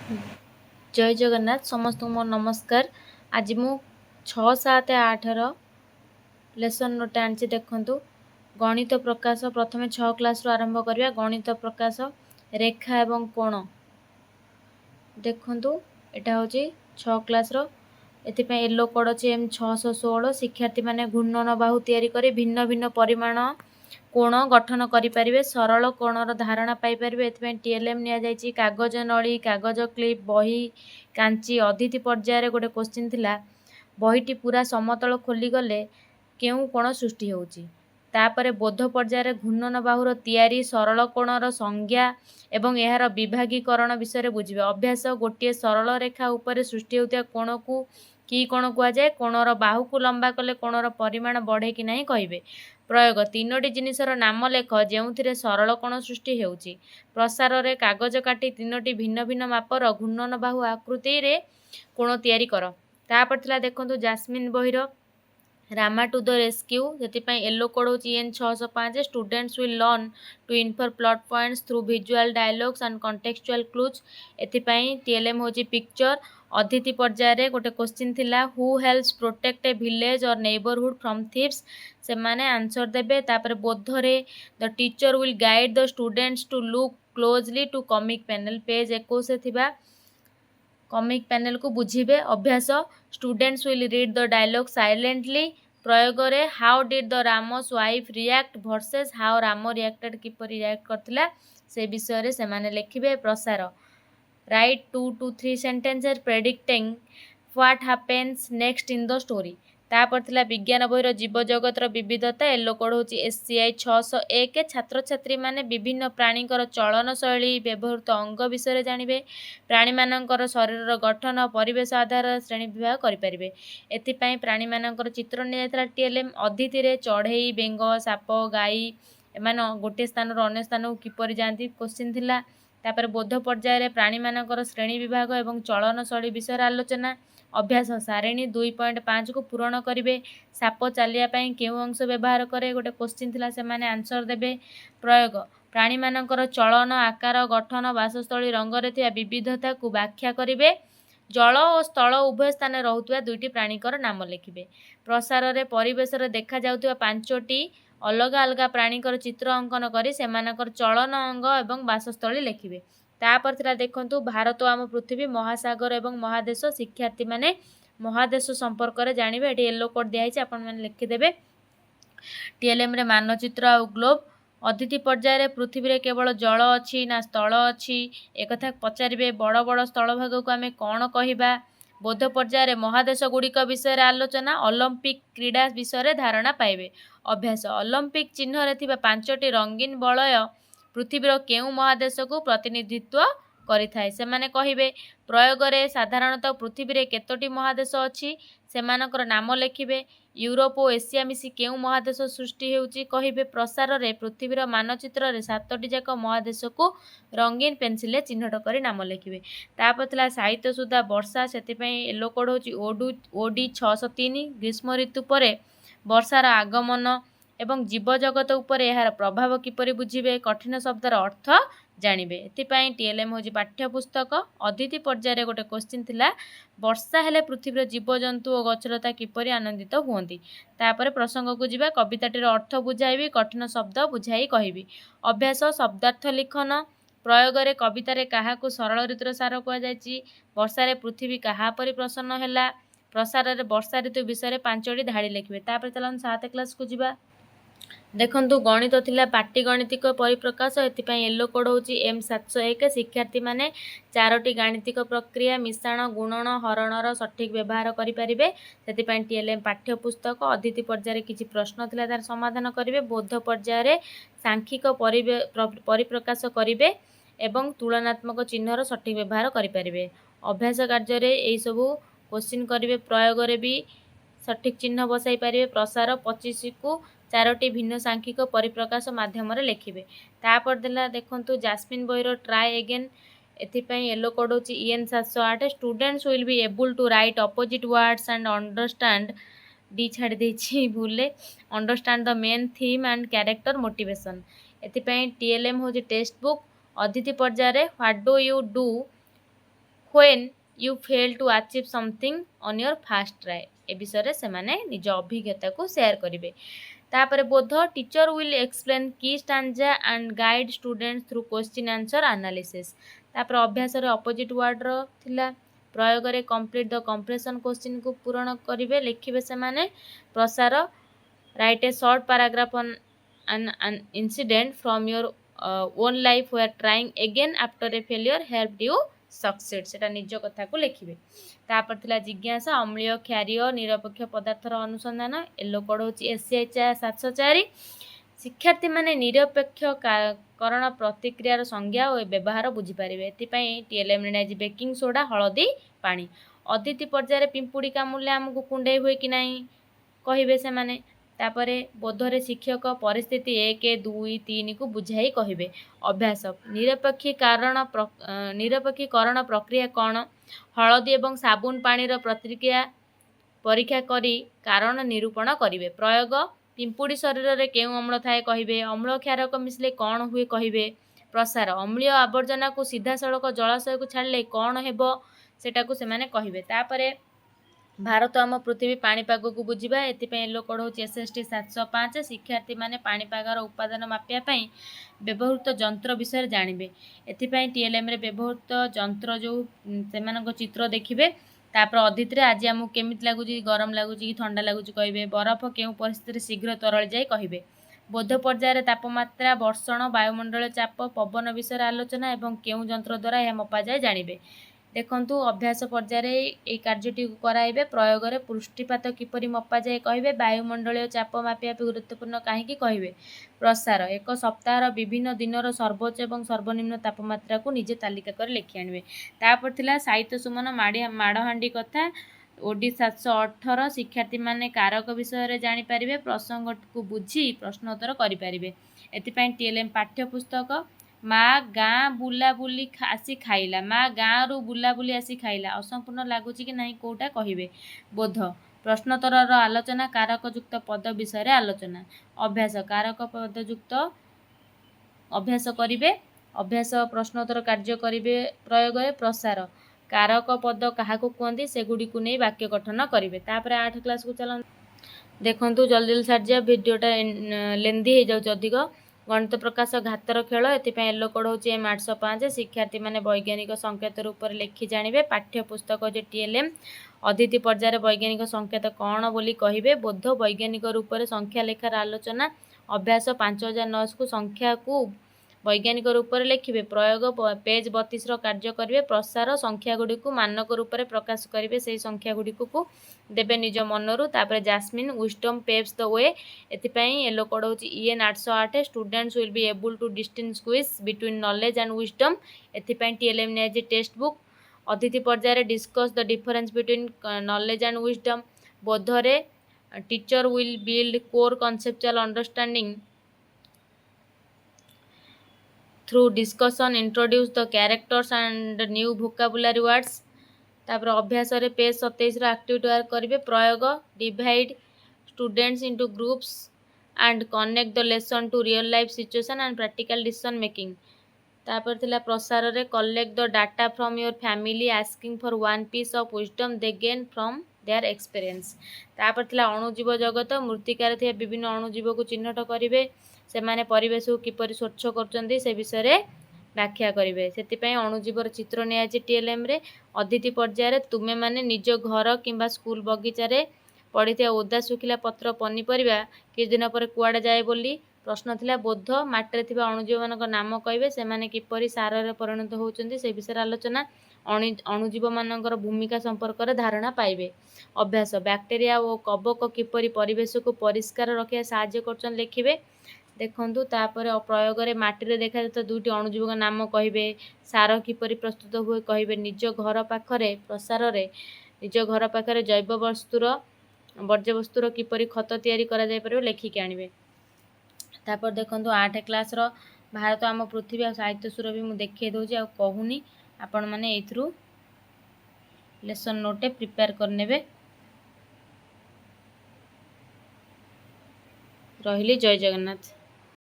जय जगन्नाथ समस्त मोर नमस्कार। आज मु 6, 7, 8 लेसन नोट आनी देखु। गणित प्रकाश प्रथम 6 क्लास रू आरंभ करवा। गणित प्रकाश रेखा एवं कोण देखु। एटा हूँ 6 क्लास रो। एथिपाई येलो कोड अच्छे एम 616। शिक्षार्थी माने घूर्णन बाहु तैयारी करी भिन्न भिन्न परिमाण कोण गठन करें। सरल कोणर धारणा पाइपर। टीएलएम नि कागज नली, कागज क्लिप, बही, कांची। अतिथि पर्यायर गोटे क्वेश्चन थिला, बहीटी पूरा समतल खोली गले केउ कोण सृष्टि होउची। तापरे बोध पर्यायर घूर्णन बाहुर तैयारी, सरल कोणर संज्ञा एवं एहार विभागीकरण विषय बुझिबे। अभ्यास गोटे सरल रेखा उपरे सृष्टि होता कोण को कि कोण कुआ जाए। कोणर बाहु को लंबा कले कोणर परिमाण बढ़े कि नहीं कहिबे। प्रयोग तीनोटी जिनिसर नाम लेख जेउथिरे सरल कोण सृष्टि हेउची। प्रसार रे कागज काटी तीनोटी भिन्न भिन्न मापर घूर्णन बाहु आकृति रे कोण तैयारी कर। तापर थिला देखंतु जास्मिन बहिर रामा टू द रेस्क्यू। जेतिपाई येलो कोड होची N 605। Students will learn to infer plot points through visual dialogues and contextual clues. एतिपाई टीएलएम होची पिक्चर। अतिथि पर्यायर गोटे क्वेश्चन थिला, who helps protect a village or neighbourhood from thieves. से माने आंसर देबे। तापर बोधरे the teacher will guide the students to look closely to comic panel. Page 21 थिबा कॉमिक पैनल को बुझीबे। अभ्यास students will read the dialogue silently. प्रयोग रे how did the Rama's wife react versus how Ram reacted किपर रिएक्ट करथिला से विषय रे से माने लिखिबे। प्रसार write 2 to 3 sentences predicting what happens next in the story। तापर थिला विज्ञान बहिर जीव जगतर विविधता। येलो कोड होची एससीआई 601। छात्र छात्री माने विभिन्न प्राणीकर चलन शैली, व्यवहृत अंग विषय जानिबे। प्राणी मानकर शरीर गठन, परिवेश आधार श्रेणी विभाग करि परिबे। एथिपाई प्राणी मानकर चित्र नि जायतला टीएलएम। अतिथि रे चढ़ई, बेंग, साप, गाई एमान गोटे स्थान रो अन्य स्थान को किपरि जांती क्वेश्चन थिला। तापर बोध पर्यायर प्राणी मानकर श्रेणी विभाग एवं चलन शैली विषय आलोचना। अभ्यास सारिणी 2.5 को पूरण करिवे। साप चलिया पई केउ अंश व्यवहार करे गोटे क्वेश्चन थिला, से माने आंसर देबे। प्रयोग प्राणी मानकर चलन, आकार, गठन, वासस्थली, रंग रे थिया विविधता को व्याख्या करिवे। जल और स्थल उभय स्थान रहुतुवा दुईटी प्राणीकर नाम लिखिबे। प्रसार रे परिवेश रे देखा जाउतुवा 5टी अलग अलग प्राणीकर चित्र अंकन करी सेमानकर चलन, अंग एवं वासस्थली लिखिबे। तापर थिला देखंतु भारत आम पृथ्वी, महासागर एवं महादेश। शिक्षार्थी माने महादेश संपर्क रे जानिबे। एटी येलो कोड दिया हिचे, आपण माने लिखि देबे। टीएलएम रे मानचित्र आ ग्लोब। अतिथि पर्यायर पृथ्वी रे केवल जल अच्छी ना स्थल अच्छी एक कथा पचारिबे। बड़ बड़ स्थल भाग को आमे कोन कहिबा। बोध पर्यायर महादेश गुड़िक विषय आलोचना। ओलंपिक क्रीड़ा विषय धारणा पाइबे। अभ्यास ओलंपिक चिन्ह रे थिबा 5टी रंगीन बलय पृथ्वीर केउ महादेश को प्रतिनिधित्व करिथाय से माने कहिबे। प्रयोग रे साधारणतः पृथ्वी रे केतोटी महादेश अछि सेमानकर नाम लिखिबे। यूरोप और एशिया मिसी केउ महादेश सृष्टि हेउची कहिबे। प्रसार रे पृथ्वीर मानचित्र रे 7टी जाक महादेश को रंगीन पेंसिल चिन्हट करी नाम लिखिबे। तापर थिला साहित्य सुधा वर्षा। सेतिपई येलो कोड होची ओडी 603। ग्रीष्म ऋतु परे वर्षार आगमन एवं जीव जगत उपर यार प्रभाव किपरि बुझिबे। कठिन शब्दर अर्थ जानिबे। एथिपाई टीएलएम होची पाठ्यपुस्तक। अतिथि पर्यायर गोटे क्वेश्चन थिला, वर्षा हेले पृथ्वीर जीव जंतु और गछलता किपरि आनंदित हुअंती। तापर प्रसंग को जिबा। कविताटीर अर्थ बुझाइबी, कठिन शब्द बुझाई कहिबी। अभ्यास शब्दार्थ लिखन। प्रयोग रे कविता रे काहा को सरल ऋतुर सार कुआ जायछि। वर्षा रे पृथ्वी काहा परि प्रसन्न हैला। प्रसार रे वर्षा ऋतु विषय 5टी धाड़ी लिखिबे। तापर चलन 7 क्लास को जिबा। देखंतु गणित थिला पाटीगणितिक परिप्रकाश। एथिपाई येलो कोड होची एम 701। शिक्षार्थी माने 4टी गाणितिक प्रक्रिया मिश्रण, गुणन, हरणर सठिक व्यवहार करि परिबे। सेथिपाई टीएलएम पाठ्यपुस्तक। अतिथि पर्यायर किछि प्रश्न थिला, तार समाधान करिवे। बोध पर्यायर सांख्यिक परिप्रकाश करिवे एवं तुलनात्मक चिन्हर सठिक व्यवहार करि परिबे। अभ्यास कार्य रे एई सबु क्वेश्चन करिवे। प्रयोग रे भी सठिक चिन्ह बसाई पारिबे। प्रसार 25 को 4टी भिन्न सांख्यिक परिप्रकाश माध्यम लिखिबे। तापर देला देखंतु जास्मिन बहिर ट्राई अगेन। एथिपाई येलो कोड होची EN 708। Students will be able to write opposite words and understand the छाड़ी देछि भूले understand the main theme and character motivation. एथिपाई टीएलएम होची टेक्स्ट बुक। अतिथि पर्यायर what do you do when you fail to achieve something on your fast try ए विषय से माने निज अभिज्ञता को शेयर करेंगे। तापर बोध टीचर विल एक्सप्लेन की stanza and guide students through question answer analysis. तापर अभ्यास अपोजिट वर्ड थिला प्रयोग रे कंप्लीट द कंप्रेशन क्वेश्चन को पूरण करेंगे लिखिबे से माने प्रसार right A short paragraph on an incident from your own life where trying again after a failure helped you succeed सेटा निज कथा को लिखिबे। तापर थिला जिज्ञासा अम्लीय क्षारीय निरपेक्ष पदार्थर अनुसंधान येलो कोड होची एससीएच 704। शिक्षार्थी माने निरपेक्ष करण प्रतिक्रियार संज्ञा और व्यवहार बुझी पारिबे। एतिपई टीएलएम नेज बेकिंग सोडा हळदी पानी। अतिथि पर्यायर पिंपुड़ी कामुले हमकु कुंडे हुए कि नहीं कहिबे से माने। तापरे बोधरे शिक्षक परिस्थिति 1 2 3 को बुझाई कहिबे। अभ्यास निरपेक्षीकरण प्रक्रिया कौन हळदी एवं साबुन पानी प्रतिक्रिया परीक्षा करी कारण निरूपण करिवे। प्रयोग पिंपुड़ी शरीर रे केउ अम्ल थाए कहिबे। अम्ल क्षारक मिसले कौन हुए कहिबे। प्रसार अम्लीय आवर्जना को सीधा सड़क जलाशय को छाड़ले कौन हेबो सेटा को से माने कहिबे। तापरे भारत आम पृथ्वी पाणीपाग को बुझा एथिपाई येलो कोड होची एसएसटी 705। शिक्षार्थी माने पाणीपागर उपादान मापिया व्यवहृत जंत्र विषय जानिबे। एथिपाई टीएलएम रे व्यवहृत जंत्र जो सेमानक चित्र देखिबे। तापर अदित रे आज आमु केमित लागुची गरम लागुची कि ठंडा लागुची कहिबे। बरफ केउ परिस्थिति शीघ्र तरल जाय कहिबे। बोध पर्यायर तापमात्रा वर्षण वायुमंडल चाप पवन विषय आलोचना एवं केउ जंत्र द्वारा यह मपा जाय जानिबे। देखंतु अभ्यास पर्यायर ए कार्यटी कराइबे। प्रयोग रे पृष्ठपात किपरि मपा जाय कहिबे। वायुमंडलीय चाप मापिया गुरुत्वपूर्ण काहेकि कहिबे। प्रसार एक सप्ताहर विभिन्न दिनर सर्वोच्च एवं सर्वनिम्न तापमात्रा को निजे तालिका कर लिखि आनिबे। तापर थिला साहित्य सुमन माड़हांडी कथा ओडी 718। शिक्षार्थी माने कारक विषय रे जानि पारिबे। प्रसंग को बुझी प्रश्नोत्तर करि पारिबे। एतिपई टीएलएम पाठ्यपुस्तक माँ गाँ बुलाबुली आसी खाइला। माँ गाँ रु बुलाबुली आसी खाइला असंपूर्ण लगुच कि नहीं कोटा कहिबे। बोध प्रश्नोत्तर आलोचना कारकयुक्त पद विषय आलोचना। अभ्यास कारक पदयुक्त अभ्यास करिवे। अभ्यास प्रश्नोत्तर कार्य करिवे। प्रयोग प्रसार कारक पद काहाकु कहंती सेगुडी को नहीं वाक्य गठन करिवे। तापर 8 क्लास को चलन देखंतु जल्दी सार्जा वीडियोटा लेंदी हो जाउछ अधिक। गणित प्रकाश घातर खेल एथिपाई येलो कोड होची एम 805। शिक्षार्थी माने वैज्ञानिक संकेत रूप में लिखि जानिबे। पाठ्यपुस्तक जे टीएलएम अतिथि पर्यायर वैज्ञानिक संकेत कौन बोली कहिबे। बोध वैज्ञानिक रूप में संख्या लेखार आलोचना। अभ्यास 5009 को संख्या को वैज्ञानिक रूप में लिखिबे। प्रयोग पेज 32 कार्य करिवे। प्रसार संख्या गुडी को मानक रूप में प्रकाश करिवे। से संख्या गुडी को देबे निज मनरु। तापर Jasmine wisdom paves the way एथिपाई येलो कोड होची EN 808। Students will be able to distinguish between knowledge and wisdom एथिपाई टीएलएम ने जे टेक्स्ट बुक। अतिथि पर्यायर discuss the difference between knowledge and wisdom. बोधरे teacher will build core conceptual understanding through discussion introduce the characters and new vocabulary words. तापर अभ्यास रे page 27 activity work करिवे। प्रयोग divide students into groups and connect the lesson to real life situation and practical decision making. तापर थिला प्रसार रे collect the data from your family asking for one piece of wisdom they gain from their experience. तापर थिला अणुजीव जगत मृत्तिकार थिया विभिन्न अणुजीव को चिन्हट करिवे। से माने परिवेश को किपरि स्वच्छ करचंदी से विषय रे व्याख्या करिवे। सेतिपई अणुजीवर चित्र ने आछि टीएलएम रे। अतिथि पर्यायर तुमे माने निज घर किंबा स्कूल बगीचा रे पड़िथिया ओदा सुखिला पत्र पनीपरिबा किछ दिन पर कुआडे जाए बोली प्रश्न थिला। बोध माटरे थिबा अणुजीव मानक नाम कहिबे। से माने किपरि सार रे परिणत होउचंदी से विषय आलोचना। अणुजीव मानकर भूमिका संपर्क रे धारणा पाइबे। अभ्यास बैक्टेरिया और कवक किपरि परिवेश को परिष्कार रखिया साहाय्य करचन लिखिबे। देखंतु तापर प्रयोग रे माटी रे देखा जाता दुईटी अणुजीव नाम कहिबे। सार किपरि प्रस्तुत हुए कहिबे। निज घर पाखरे प्रसार रे निज घर पाखरे जैव वस्तुर वर्ज्यवस्तुर किपरि खत तैयारी करा जाय परिबे लेखिके आनिबे। तापर देखंतु 8 क्लास रो भारत आम पृथ्वी आ साहित्य सुर भी मु देखे दउछि आ कहूनी आपण माने एथरु लेसन नोट प्रिपेयर करनेबे। रहिली जय जगन्नाथ।